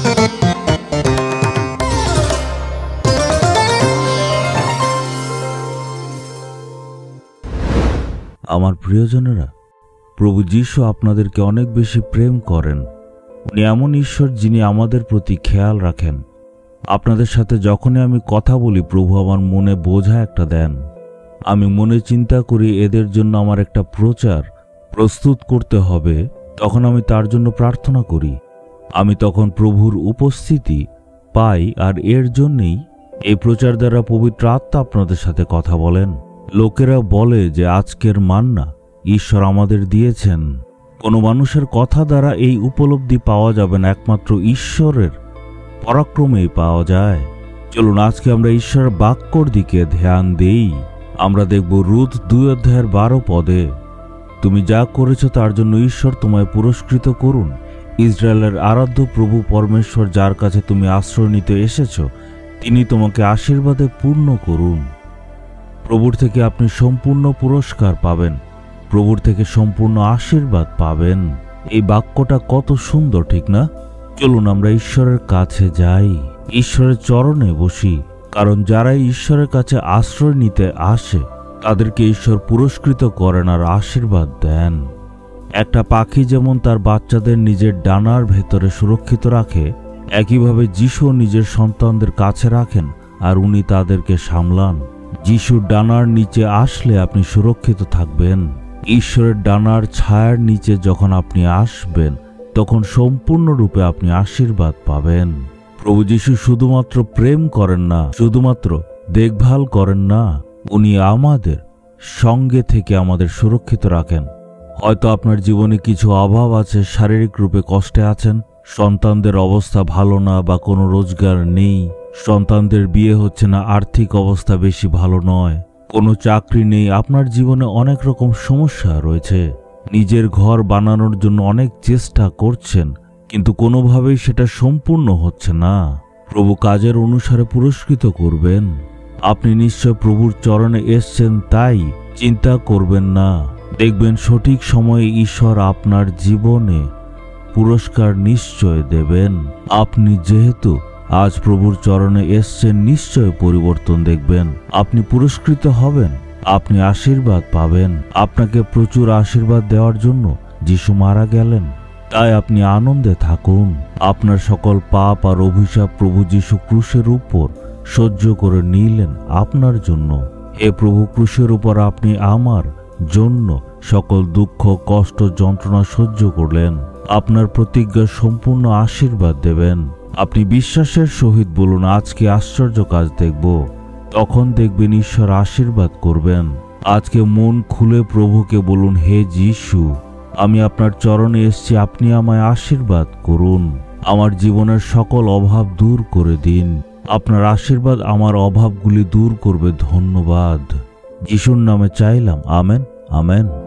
আমার প্রিয়জনেরা, প্রভু যীশু আপনাদেরকে অনেক বেশি প্রেম করেন। উনি এমন ঈশ্বর যিনি আমাদের প্রতি খেয়াল রাখেন। আপনাদের সাথে যখনই আমি কথা বলি, প্রভু আমার মনে বোঝা একটা দেন। আমি মনে চিন্তা করি এদের জন্য আমার একটা প্রচার প্রস্তুত করতে হবে, তখন আমি তার জন্য প্রার্থনা করি। আমি তখন প্রভুর উপস্থিতি পাই, আর এর জন্যেই এই প্রচার দ্বারা পবিত্র আত্মা আপনাদের সাথে কথা বলেন। লোকেরা বলে যে আজকের মান্না ঈশ্বর আমাদের দিয়েছেন। কোনো মানুষের কথা দ্বারা এই উপলব্ধি পাওয়া যাবে না, একমাত্র ঈশ্বরের পরাক্রমেই পাওয়া যায়। চলুন আজকে আমরা ঈশ্বরের বাক্যর দিকে ধ্যান দেই। আমরা দেখব রুথ 2:12 তুমি যা করেছ তার জন্য ঈশ্বর তোমায় পুরস্কৃত করুন। ইসরায়েলের আরাধ্য প্রভু পরমেশ্বর, যার কাছে তুমি আশ্রয় নিতে এসেছ, তিনি তোমাকে আশীর্বাদে পূর্ণ করুন। প্রভুর থেকে আপনি সম্পূর্ণ পুরস্কার পাবেন, প্রভুর থেকে সম্পূর্ণ আশীর্বাদ পাবেন। এই বাক্যটা কত সুন্দর, ঠিক না? চলুন আমরা ঈশ্বরের কাছে যাই, ঈশ্বরের চরণে বসি। কারণ যারাই ঈশ্বরের কাছে আশ্রয় নিতে আসে তাদেরকে ঈশ্বর পুরস্কৃত করেন আর আশীর্বাদ দেন। একটা পাখি যেমন তার বাচ্চাদের নিজের ডানার ভেতরে সুরক্ষিত রাখে, একইভাবে যীশু নিজের সন্তানদের কাছে রাখেন আর উনি তাদেরকে সামলান। যীশুর ডানার নিচে আসলে আপনি সুরক্ষিত থাকবেন। ঈশ্বরের ডানার ছায়ার নিচে যখন আপনি আসবেন, তখন সম্পূর্ণরূপে আপনি আশীর্বাদ পাবেন। প্রভু যীশু শুধুমাত্র প্রেম করেন না, শুধুমাত্র দেখভাল করেন না, উনি আমাদের সঙ্গে থেকে আমাদের সুরক্ষিত রাখেন। হয়তো আপনার জীবনে কিছু অভাব আছে, শারীরিক রূপে কষ্টে আছেন, সন্তানদের অবস্থা ভালো না বা কোনো রোজগার নেই, সন্তানদের বিয়ে হচ্ছে না, আর্থিক অবস্থা বেশি ভালো নয়, কোনো চাকরি নেই, আপনার জীবনে অনেক রকম সমস্যা রয়েছে। নিজের ঘর বানানোর জন্য অনেক চেষ্টা করছেন, কিন্তু কোনোভাবেই সেটা সম্পূর্ণ হচ্ছে না। প্রভু কাজের অনুসারে পুরস্কৃত করবেন। আপনি নিশ্চয় প্রভুর চরণে এসছেন, তাই চিন্তা করবেন না। দেখবেন সঠিক সময়ে ঈশ্বর আপনার জীবনে পুরস্কার নিশ্চয় দেবেন। আপনি যেহেতু আজ প্রভুর চরণে এসছেন, নিশ্চয় পরিবর্তন দেখবেন। আপনি পুরস্কৃত হবেন, আপনি আশীর্বাদ পাবেন। আপনাকে প্রচুর আশীর্বাদ দেওয়ার জন্য যিশু মারা গেলেন, তাই আপনি আনন্দে থাকুন। আপনার সকল পাপ আর অভিশাপ প্রভু যিশু ক্রুশের উপর সহ্য করে নিলেন আপনার জন্য। হে প্রভু, ক্রুশের উপর আপনি আমার জন্য সকল দুঃখ, কষ্ট, যন্ত্রণা সহ্য করলেন। আপনার প্রতিজ্ঞা সম্পূর্ণ আশীর্বাদ দেবেন। আপনি বিশ্বাসের সহিত বলুন, আজকে আশ্চর্য কাজ দেখব। তখন দেখবেন ঈশ্বর আশীর্বাদ করবেন। আজকে মন খুলে প্রভুকে বলুন, হে যিশু, আমি আপনার চরণে এসেছি, আপনি আমায় আশীর্বাদ করুন। আমার জীবনের সকল অভাব দূর করে দিন। আপনার আশীর্বাদ আমার অভাবগুলি দূর করবে। ধন্যবাদ। যিশুর নামে চাইলাম, আমেন, আমেন।